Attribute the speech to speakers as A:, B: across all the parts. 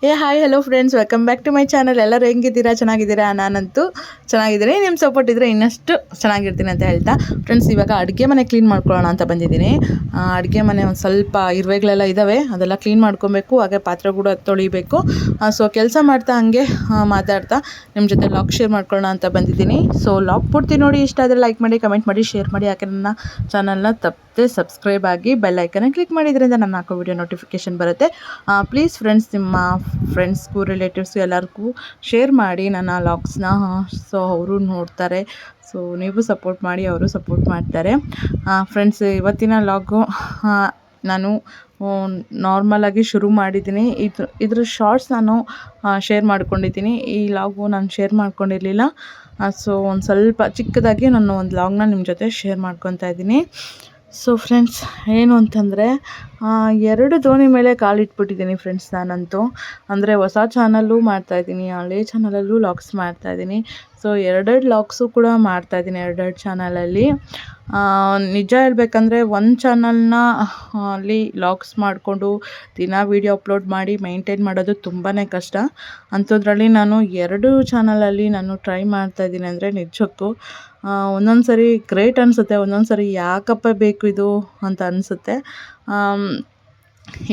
A: Hi hello friends, welcome back to my channel. ಎಲ್ಲರೂ ಹೆಂಗಿದ್ದೀರಾ? ಚೆನ್ನಾಗಿದ್ದೀರಾ? ನಾನಂತೂ ಚೆನ್ನಾಗಿದ್ದೀನಿ. ನಿಮ್ಮ ಸಪೋರ್ಟ್ ಇದ್ದರೆ ಇನ್ನಷ್ಟು ಚೆನ್ನಾಗಿರ್ತೀನಿ ಅಂತ ಹೇಳ್ತಾ ಫ್ರೆಂಡ್ಸ್, ಇವಾಗ ಅಡುಗೆ ಮನೆ ಕ್ಲೀನ್ ಮಾಡ್ಕೊಳ್ಳೋಣ ಅಂತ ಬಂದಿದ್ದೀನಿ. ಅಡುಗೆ ಮನೆ ಒಂದು ಸ್ವಲ್ಪ ಇರುವೆಗಳೆಲ್ಲ ಇದ್ದಾವೆ, ಅದೆಲ್ಲ ಕ್ಲೀನ್ ಮಾಡ್ಕೊಬೇಕು. ಹಾಗೆ ಪಾತ್ರೆ ಕೂಡ ತೊಳಿಬೇಕು. ಸೊ ಕೆಲಸ ಮಾಡ್ತಾ ಹಂಗೆ ಮಾತಾಡ್ತಾ ನಿಮ್ಮ ಜೊತೆ ಲಾಗ್ ಶೇರ್ ಮಾಡ್ಕೊಳ್ಳೋಣ ಅಂತ ಬಂದಿದ್ದೀನಿ. ಸೊ ಲಾಗ್ ಪೂರ್ತಿ ನೋಡಿ, ಇಷ್ಟ ಆದರೆ ಲೈಕ್ ಮಾಡಿ, ಕಮೆಂಟ್ ಮಾಡಿ, ಶೇರ್ ಮಾಡಿ. ಯಾಕೆ ನನ್ನ ಚಾನಲ್ನ ತಪ್ಪದೆ ಸಬ್ಸ್ಕ್ರೈಬ್ ಆಗಿ ಬೆಲ್ ಐಕನ್ನ ಕ್ಲಿಕ್ ಮಾಡಿದ್ರಿಂದ ನಾನು ಹಾಕೋ ವಿಡಿಯೋ ನೋಟಿಫಿಕೇಷನ್ ಬರುತ್ತೆ. ಪ್ಲೀಸ್ ಫ್ರೆಂಡ್ಸ್, ನಿಮ್ಮ ಫ್ರೆಂಡ್ಸ್ಗೂ ರಿಲೇಟಿವ್ಸ್ಗೂ ಎಲ್ಲರಿಗೂ ಶೇರ್ ಮಾಡಿ ನನ್ನ ಲಾಗ್ಸ್ನ. ಸೊ ಅವರು ನೋಡ್ತಾರೆ. ಸೊ ನೀವು ಸಪೋರ್ಟ್ ಮಾಡಿ, ಅವರು ಸಪೋರ್ಟ್ ಮಾಡ್ತಾರೆ. ಫ್ರೆಂಡ್ಸ್, ಇವತ್ತಿನ ಲಾಗು ನಾನು ನಾರ್ಮಲಾಗಿ ಶುರು ಮಾಡಿದ್ದೀನಿ. ಇದ್ರ ಶಾರ್ಟ್ಸ್ ನಾನು ಶೇರ್ ಮಾಡ್ಕೊಂಡಿದ್ದೀನಿ. ಈ ಲಾಗು ನಾನು ಶೇರ್ ಮಾಡ್ಕೊಂಡಿರಲಿಲ್ಲ. ಸೊ ಒಂದು ಸ್ವಲ್ಪ ಚಿಕ್ಕದಾಗಿ ನಾನು ಒಂದು ಲಾಗ್ನ ನಿಮ್ಮ ಜೊತೆ ಶೇರ್ ಮಾಡ್ಕೊತಾ ಇದ್ದೀನಿ. ಸೊ ಫ್ರೆಂಡ್ಸ್, ಏನು ಅಂತಂದರೆ 2 ದೋಣಿ ಮೇಲೆ ಕಾಲಿಟ್ಬಿಟ್ಟಿದ್ದೀನಿ ಫ್ರೆಂಡ್ಸ್ ನಾನಂತೂ. ಅಂದರೆ ಹೊಸ ಚಾನಲ್ಲು ಮಾಡ್ತಾಯಿದ್ದೀನಿ, ಹಳೆ ಚಾನಲಲ್ಲೂ ಲಾಗ್ಸ್ ಮಾಡ್ತಾಯಿದ್ದೀನಿ. ಸೊ 2 ಲಾಗ್ಸು ಕೂಡ ಮಾಡ್ತಾಯಿದ್ದೀನಿ 2 ಚಾನಲಲ್ಲಿ. ನಿಜ ಹೇಳ್ಬೇಕಂದ್ರೆ ಒಂದು ಚಾನಲ್ನ ಅಲ್ಲಿ ಲಾಗ್ಸ್ ಮಾಡಿಕೊಂಡು ದಿನ ವೀಡಿಯೋ ಅಪ್ಲೋಡ್ ಮಾಡಿ ಮೈಂಟೈನ್ ಮಾಡೋದು ತುಂಬಾ ಕಷ್ಟ. ಅಂಥದ್ರಲ್ಲಿ ನಾನು 2 ಚಾನಲಲ್ಲಿ ನಾನು ಟ್ರೈ ಮಾಡ್ತಾಯಿದ್ದೀನಿ ಅಂದರೆ ನಿಜಕ್ಕೂ ಒಂದೊಂದು ಸರಿ ಗ್ರೇಟ್ ಅನಿಸುತ್ತೆ, ಒಂದೊಂದು ಸರಿ ಯಾಕಪ್ಪ ಬೇಕು ಇದು ಅಂತ ಅನಿಸುತ್ತೆ.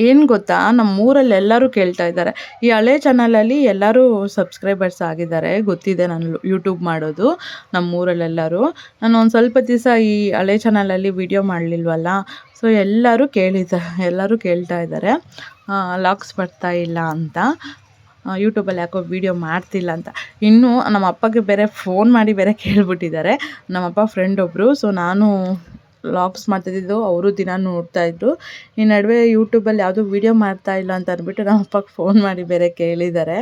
A: ಏನು ಗೊತ್ತಾ, ನಮ್ಮೂರಲ್ಲಿ ಎಲ್ಲರೂ ಕೇಳ್ತಾ ಇದ್ದಾರೆ. ಈ ಹಳೆ ಚಾನಲಲ್ಲಿ ಎಲ್ಲರೂ ಸಬ್ಸ್ಕ್ರೈಬರ್ಸ್ ಆಗಿದ್ದಾರೆ, ಗೊತ್ತಿದೆ ನಾನು ಯೂಟ್ಯೂಬ್ ಮಾಡೋದು ನಮ್ಮೂರಲ್ಲೆಲ್ಲರೂ. ನಾನು ಒಂದು ಸ್ವಲ್ಪ ದಿವಸ ಈ ಹಳೆ ಚಾನಲಲ್ಲಿ ವಿಡಿಯೋ ಮಾಡಲಿಲ್ವಲ್ಲ, ಸೊ ಎಲ್ಲರೂ ಕೇಳ್ತಾ ಇದ್ದಾರೆ ಲಾಗ್ಸ್ ಬರ್ತಾ ಇಲ್ಲ ಅಂತ, ಯೂಟ್ಯೂಬಲ್ಲಿ ಯಾಕೋ ವೀಡಿಯೋ ಮಾಡ್ತಿಲ್ಲ ಅಂತ. ಇನ್ನೂ ನಮ್ಮ ಅಪ್ಪಗೆ ಬೇರೆ ಫೋನ್ ಮಾಡಿ ಬೇರೆ ಕೇಳಿಬಿಟ್ಟಿದ್ದಾರೆ, ನಮ್ಮಪ್ಪ ಫ್ರೆಂಡ್ ಒಬ್ಬರು. ಸೊ ನಾನು ಲಾಗ್ಸ್ ಮಾಡ್ತಿದ್ದು ಅವರು ದಿನ ನೋಡ್ತಾಯಿದ್ರು. ಈ ನಡುವೆ ಯೂಟ್ಯೂಬಲ್ಲಿ ಯಾವುದೂ ವೀಡಿಯೋ ಮಾಡ್ತಾಯಿಲ್ಲ ಅಂತ ಅಂದ್ಬಿಟ್ಟು ನಮ್ಮ ಅಪ್ಪಗೆ ಫೋನ್ ಮಾಡಿ ಬೇರೆ ಕೇಳಿದ್ದಾರೆ.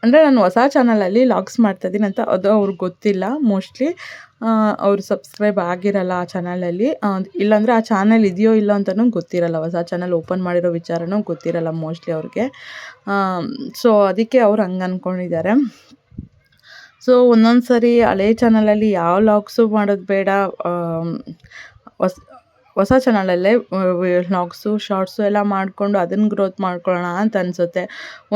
A: ಅಂದರೆ ನಾನು ಹೊಸ ಚಾನಲಲ್ಲಿ ಲಾಗ್ಸ್ ಮಾಡ್ತಾಯಿದ್ದೀನಿ ಅಂತ ಅದು ಅವ್ರಿಗೆ ಗೊತ್ತಿಲ್ಲ. ಮೋಸ್ಟ್ಲಿ ಅವರು ಸಬ್ಸ್ಕ್ರೈಬ್ ಆಗಿರಲ್ಲ ಆ ಚಾನಲಲ್ಲಿ, ಇಲ್ಲಾಂದರೆ ಆ ಚಾನಲ್ ಇದೆಯೋ ಇಲ್ಲ ಅಂತಲೂ ಗೊತ್ತಿರಲ್ಲ. ಹೊಸ ಚಾನಲ್ ಓಪನ್ ಮಾಡಿರೋ ವಿಚಾರನೂ ಗೊತ್ತಿರಲ್ಲ ಮೋಸ್ಟ್ಲಿ ಅವ್ರಿಗೆ. ಸೊ ಅದಕ್ಕೆ ಅವ್ರು ಹಂಗೆ ಅಂದ್ಕೊಂಡಿದ್ದಾರೆ. ಸೊ ಒಂದೊಂದು ಸರಿ ಹಳೆ ಚಾನಲಲ್ಲಿ ಯಾವ ಲಾಗ್ಸು ಮಾಡೋದು ಬೇಡ, ಹೊಸ ಚಾನಲಲ್ಲೇ ಲಾಗ್ಸು ಶಾರ್ಟ್ಸು ಎಲ್ಲ ಮಾಡಿಕೊಂಡು ಅದನ್ನು ಗ್ರೋತ್ ಮಾಡ್ಕೊಳ್ಳೋಣ ಅಂತ ಅನಿಸುತ್ತೆ.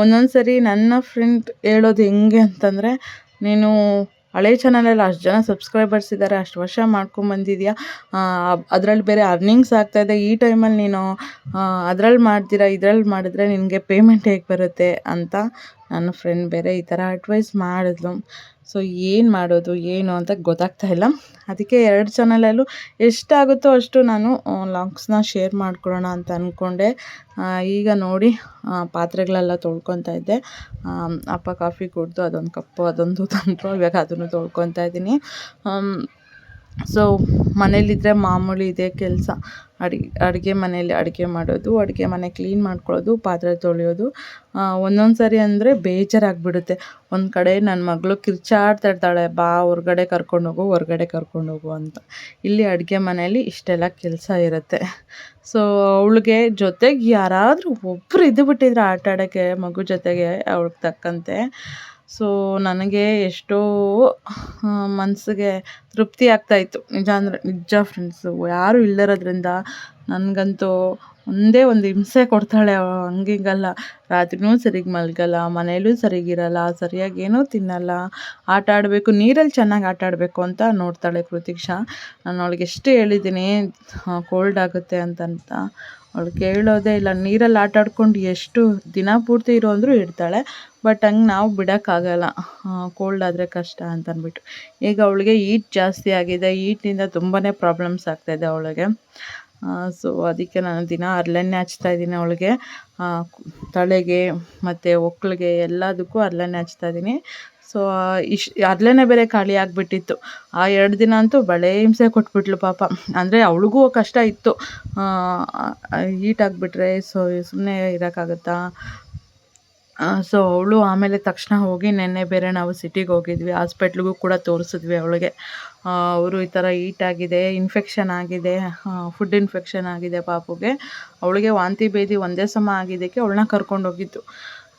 A: ಒಂದೊಂದು ಸರಿ ನನ್ನ ಫ್ರೆಂಡ್ ಹೇಳೋದು ಹೆಂಗೆ ಅಂತಂದರೆ, ನೀನು ಹಳೆ ಚಾನಲಲ್ಲಿ ಅಷ್ಟು ಜನ ಸಬ್ಸ್ಕ್ರೈಬರ್ಸ್ ಇದ್ದಾರೆ, ಅಷ್ಟು ವರ್ಷ ಮಾಡ್ಕೊಂಬಂದಿದ್ಯಾ, ಅದರಲ್ಲಿ ಬೇರೆ ಅರ್ನಿಂಗ್ಸ್ ಆಗ್ತಾಯಿದೆ, ಈ ಟೈಮಲ್ಲಿ ನೀನು ಅದರಲ್ಲಿ ಮಾಡ್ತೀರಾ, ಇದರಲ್ಲಿ ಮಾಡಿದ್ರೆ ನಿನಗೆ ಪೇಮೆಂಟ್ ಹೇಗೆ ಬರುತ್ತೆ ಅಂತ ನನ್ನ ಫ್ರೆಂಡ್ ಬೇರೆ ಈ ಥರ ಅಡ್ವೈಸ್ ಮಾಡಿದ್ಲು. ಸೊ ಏನು ಮಾಡೋದು ಏನು ಅಂತ ಗೊತ್ತಾಗ್ತಾ ಇಲ್ಲ. ಅದಕ್ಕೆ 2 ಚಾನಲಲ್ಲೂ ಎಷ್ಟಾಗುತ್ತೋ ಅಷ್ಟು ನಾನು ಲಾಗ್ಸ್ನ ಶೇರ್ ಮಾಡ್ಕೊಳ್ಳೋಣ ಅಂತ ಅಂದ್ಕೊಂಡೆ. ಈಗ ನೋಡಿ ಪಾತ್ರೆಗಳೆಲ್ಲ ತೊಳ್ಕೊತಾ ಇದ್ದೆ. ಅಪ್ಪ ಕಾಫಿ ಕುಡಿದು ಅದೊಂದು ಕಪ್ಪು ಅದೊಂದು ತಂದರು, ಇವಾಗ ಅದನ್ನು ತೊಳ್ಕೊತಾ ಇದ್ದೀನಿ. ಸೊ ಮನೇಲಿದ್ದರೆ ಮಾಮೂಲಿ ಇದೇ ಕೆಲಸ, ಅಡುಗೆ ಮನೇಲಿ ಅಡುಗೆ ಮಾಡೋದು, ಅಡುಗೆ ಮನೆ ಕ್ಲೀನ್ ಮಾಡ್ಕೊಳ್ಳೋದು, ಪಾತ್ರೆ ತೊಳೆಯೋದು. ಒಂದೊಂದು ಸರಿ ಅಂದರೆ ಬೇಜಾರಾಗಿಬಿಡುತ್ತೆ. ಒಂದು ಕಡೆ ನನ್ನ ಮಗಳು ಕಿರ್ಚಾಡ್ತಾ ಇರ್ತಾಳೆ, ಬಾ ಹೊರ್ಗಡೆ ಕರ್ಕೊಂಡೋಗು ಅಂತ. ಇಲ್ಲಿ ಅಡುಗೆ ಮನೆಯಲ್ಲಿ ಇಷ್ಟೆಲ್ಲ ಕೆಲಸ ಇರುತ್ತೆ. ಸೊ ಅವಳಿಗೆ ಜೊತೆಗೆ ಯಾರಾದರೂ ಒಬ್ಬರು ಇದ್ದುಬಿಟ್ಟಿದ್ರೆ ಆಟ ಆಡೋಕ್ಕೆ ಮಗು ಜೊತೆಗೆ ಅವಳಿಗೆ ತಕ್ಕಂತೆ, ಸೊ ನನಗೆ ಎಷ್ಟೋ ಮನಸ್ಸಿಗೆ ತೃಪ್ತಿ ಆಗ್ತಾಯಿತ್ತು. ನಿಜ ಫ್ರೆಂಡ್ಸು, ಯಾರೂ ಇಲ್ಲದಿರೋದ್ರಿಂದ ನನಗಂತೂ ಒಂದೇ ಒಂದು ಹಿಂಸೆ ಕೊಡ್ತಾಳೆ. ಹಂಗಿಂಗಲ್ಲ, ರಾತ್ರಿನೂ ಸರಿಗೆ ಮಲಗಲ್ಲ, ಮನೇಲೂ ಸರಿಗಿರಲ್ಲ, ಸರಿಯಾಗಿ ಏನೂ ತಿನ್ನಲ್ಲ, ಆಟ ಆಡಬೇಕು, ನೀರಲ್ಲಿ ಚೆನ್ನಾಗಿ ಆಟ ಆಡಬೇಕು ಅಂತ ನೋಡ್ತಾಳೆ ಕೃತಿಕ್ಷಾ. ನಾನು ಅವಳಿಗೆ ಎಷ್ಟು ಹೇಳಿದ್ದೀನಿ ಕೋಲ್ಡ್ ಆಗುತ್ತೆ ಅಂತ, ಅವಳು ಕೇಳೋದೇ ಇಲ್ಲ. ನೀರಲ್ಲಿ ಆಟ ಆಡ್ಕೊಂಡು ಎಷ್ಟು ದಿನ ಪೂರ್ತಿ ಇರೋ ಅಂದರೂ ಇರ್ತಾಳೆ. ಬಟ್ ಹಂಗೆ ನಾವು ಬಿಡೋಕ್ಕಾಗಲ್ಲ, ಕೋಲ್ಡ್ ಆದರೆ ಕಷ್ಟ ಅಂತ ಅಂದ್ಬಿಟ್ಟು. ಈಗ ಅವಳಿಗೆ ಹೀಟ್ ಜಾಸ್ತಿ ಆಗಿದೆ, ಹೀಟ್ನಿಂದ ತುಂಬಾ ಪ್ರಾಬ್ಲಮ್ಸ್ ಆಗ್ತಾಯಿದೆ ಅವಳಿಗೆ. ಸೊ ಅದಕ್ಕೆ ನಾನು ದಿನ ಹರಳೆಣ್ಣೆ ಹಚ್ತಾಯಿದ್ದೀನಿ ಅವಳಿಗೆ, ತಲೆಗೆ ಮತ್ತು ಒಕ್ಕಳಿಗೆ ಎಲ್ಲದಕ್ಕೂ ಹರಳೆಣ್ಣೆ ಹಚ್ತಾಯಿದ್ದೀನಿ. ಸೊ ಹರಳೆಣ್ಣೆ ಬೇರೆ ಖಾಲಿ ಆಗಿಬಿಟ್ಟಿತ್ತು. ಆ 2 ದಿನ ಅಂತೂ ಬಳೆ ಹಿಂಸೆ ಕೊಟ್ಬಿಟ್ಲು ಪಾಪ. ಅಂದರೆ ಅವಳಿಗೂ ಕಷ್ಟ ಇತ್ತು, ಹೀಟ್ ಆಗಿಬಿಟ್ರೆ ಸೊ ಸುಮ್ಮನೆ ಇರೋಕ್ಕಾಗುತ್ತಾ. ಸೊ ಅವಳು ಆಮೇಲೆ ತಕ್ಷಣ ಹೋಗಿ ನೆನ್ನೆ ಬೇರೆ ನಾವು ಸಿಟಿಗೆ ಹೋಗಿದ್ವಿ, ಹಾಸ್ಪಿಟ್ಲಿಗೂ ಕೂಡ ತೋರಿಸಿದ್ವಿ ಅವಳಿಗೆ. ಅವರು ಈ ಥರ ಹೀಟ್ ಆಗಿದೆ, ಇನ್ಫೆಕ್ಷನ್ ಆಗಿದೆ, ಫುಡ್ ಇನ್ಫೆಕ್ಷನ್ ಆಗಿದೆ ಪಾಪುಗೆ. ಅವಳಿಗೆ ವಾಂತಿ ಭೇದಿ ಒಂದೇ ಸಮ ಆಗಿದ್ದಕ್ಕೆ ಅವಳನ್ನ ಕರ್ಕೊಂಡೋಗಿದ್ದು.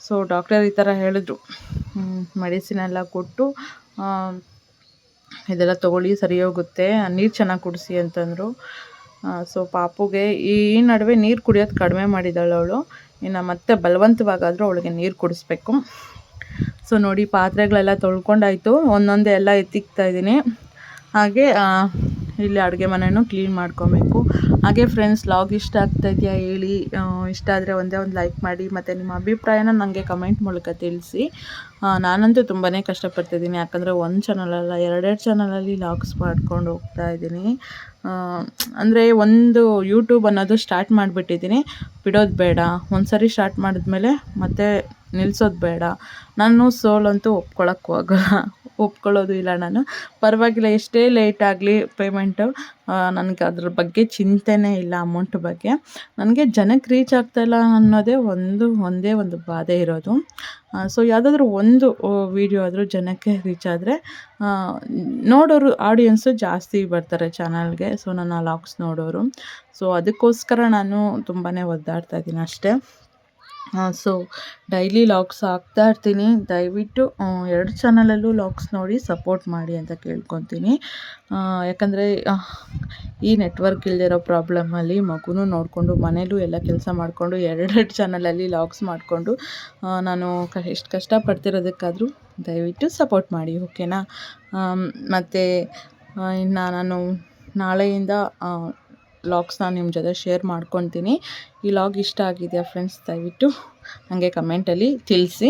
A: ಸೊ ಡಾಕ್ಟರ್ ಈ ಥರ ಹೇಳಿದ್ರು, ಮೆಡಿಸಿನ್ ಎಲ್ಲ ಕೊಟ್ಟು ಇದೆಲ್ಲ ತೊಗೊಳ್ಳಿ ಸರಿ ಹೋಗುತ್ತೆ, ನೀರು ಚೆನ್ನಾಗಿ ಕುಡಿಸಿ ಅಂತಂದರು. ಸೊ ಪಾಪುಗೆ ಈ ನಡುವೆ ನೀರು ಕುಡಿಯೋದು ಕಡಿಮೆ ಮಾಡಿದ್ದಾಳೆ ಅವಳು. ಇನ್ನು ಮತ್ತೆ ಬಲವಂತವಾಗಾದರೂ ಅವಳಿಗೆ ನೀರು ಕುಡಿಸ್ಬೇಕು. ಸೊ ನೋಡಿ, ಪಾತ್ರೆಗಳೆಲ್ಲ ತೊಳ್ಕೊಂಡಾಯಿತು, ಒಂದೊಂದೇ ಎಲ್ಲ ಎತ್ತಿಕ್ತಾ ಇದ್ದೀನಿ. ಹಾಗೆ ಇಲ್ಲಿ ಅಡುಗೆ ಮನೆಯೂ ಕ್ಲೀನ್ ಮಾಡ್ಕೊಬೇಕು. ಹಾಗೆ ಫ್ರೆಂಡ್ಸ್, ಲಾಗ್ ಇಷ್ಟ ಆಗ್ತಾಯಿದೆಯಾ ಹೇಳಿ. ಇಷ್ಟ ಆದರೆ ಒಂದೇ ಒಂದು ಲೈಕ್ ಮಾಡಿ, ಮತ್ತು ನಿಮ್ಮ ಅಭಿಪ್ರಾಯನ ನನಗೆ ಕಮೆಂಟ್ ಮೂಲಕ ತಿಳಿಸಿ. ನಾನಂತೂ ತುಂಬಾ ಕಷ್ಟಪಡ್ತಿದ್ದೀನಿ, ಯಾಕಂದರೆ ಒಂದು ಚಾನಲಲ್ಲ, ಎರಡೆರಡು ಚಾನಲಲ್ಲಿ ಲಾಗ್ಸ್ ಮಾಡ್ಕೊಂಡು ಹೋಗ್ತಾ ಇದ್ದೀನಿ. ಅಂದರೆ ಒಂದು ಯೂಟ್ಯೂಬ್ ಅನ್ನೋದು ಸ್ಟಾರ್ಟ್ ಮಾಡಿಬಿಟ್ಟಿದ್ದೀನಿ, ಬಿಡೋದು ಬೇಡ. ಒಂದು ಸರಿ ಸ್ಟಾರ್ಟ್ ಮಾಡಿದ್ಮೇಲೆ ಮತ್ತೆ ನಿಲ್ಲಿಸೋದು ಬೇಡ. ನಾನು ಸೋಲಂತೂ ಒಪ್ಕೊಳ್ಳೋದು ಇಲ್ಲ. ನಾನು ಪರವಾಗಿಲ್ಲ, ಎಷ್ಟೇ ಲೇಟ್ ಆಗಲಿ ಪೇಮೆಂಟು, ನನಗೆ ಅದ್ರ ಬಗ್ಗೆ ಚಿಂತೆನೇ ಇಲ್ಲ. ಅಮೌಂಟ್ ಬಗ್ಗೆ ನನಗೆ ಜನಕ್ಕೆ ರೀಚ್ ಆಗ್ತಾಯಿಲ್ಲ ಅನ್ನೋದೇ ಒಂದೇ ಒಂದು ಬಾಧೆ ಇರೋದು. ಸೊ ಯಾವುದಾದ್ರೂ ಒಂದು ವಿಡಿಯೋ ಆದರೂ ಜನಕ್ಕೆ ರೀಚ್ ಆದರೆ ನೋಡೋರು ಆಡಿಯನ್ಸು ಜಾಸ್ತಿ ಬರ್ತಾರೆ ಚಾನಲ್ಗೆ. ಸೊ ನನ್ನ ಲಾಗ್ಸ್ ನೋಡೋರು. ಸೊ ಅದಕ್ಕೋಸ್ಕರ ನಾನು ತುಂಬಾ ಒದ್ದಾಡ್ತಾ ಇದ್ದೀನಿ ಅಷ್ಟೇ. ಸೊ ಡೈಲಿ ಲಾಗ್ಸ್ ಹಾಕ್ತಾ ಇರ್ತೀನಿ. ದಯವಿಟ್ಟು 2 ಚಾನಲಲ್ಲೂ ಲಾಗ್ಸ್ ನೋಡಿ ಸಪೋರ್ಟ್ ಮಾಡಿ ಅಂತ ಕೇಳ್ಕೊತೀನಿ. ಯಾಕಂದರೆ ಈ ನೆಟ್ವರ್ಕ್ ಇಲ್ಲದಿರೋ ಪ್ರಾಬ್ಲಮಲ್ಲಿ ಮಗುನೂ ನೋಡಿಕೊಂಡು ಮನೇಲೂ ಎಲ್ಲ ಕೆಲಸ ಮಾಡಿಕೊಂಡು 2 ಚಾನಲಲ್ಲಿ ಲಾಗ್ಸ್ ಮಾಡಿಕೊಂಡು ನಾನು ಎಷ್ಟು ಕಷ್ಟಪಡ್ತಿರೋದಕ್ಕಾದರೂ ದಯವಿಟ್ಟು ಸಪೋರ್ಟ್ ಮಾಡಿ, ಓಕೆನಾ. ಮತ್ತು ಇನ್ನು ನಾನು ನಾಳೆಯಿಂದ ಲಾಗ್ಸ್ನ ನಿಮ್ಮ ಜೊತೆ ಶೇರ್ ಮಾಡ್ಕೊತೀನಿ. ಈ ಲಾಗ್ ಇಷ್ಟ ಆಗಿದೆಯಾ ಫ್ರೆಂಡ್ಸ್, ದಯವಿಟ್ಟು ನನಗೆ ಕಮೆಂಟಲ್ಲಿ ತಿಳಿಸಿ.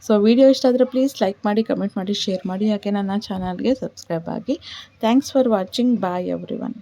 A: ಸೊ ವಿಡಿಯೋ ಇಷ್ಟ ಆದರೆ ಪ್ಲೀಸ್ ಲೈಕ್ ಮಾಡಿ, ಕಮೆಂಟ್ ಮಾಡಿ, ಶೇರ್ ಮಾಡಿ. ಹಾಗೆ ನನ್ನ ಚಾನಲ್ಗೆ ಸಬ್ಸ್ಕ್ರೈಬ್ ಆಗಿ. Thanks for watching. Bye everyone.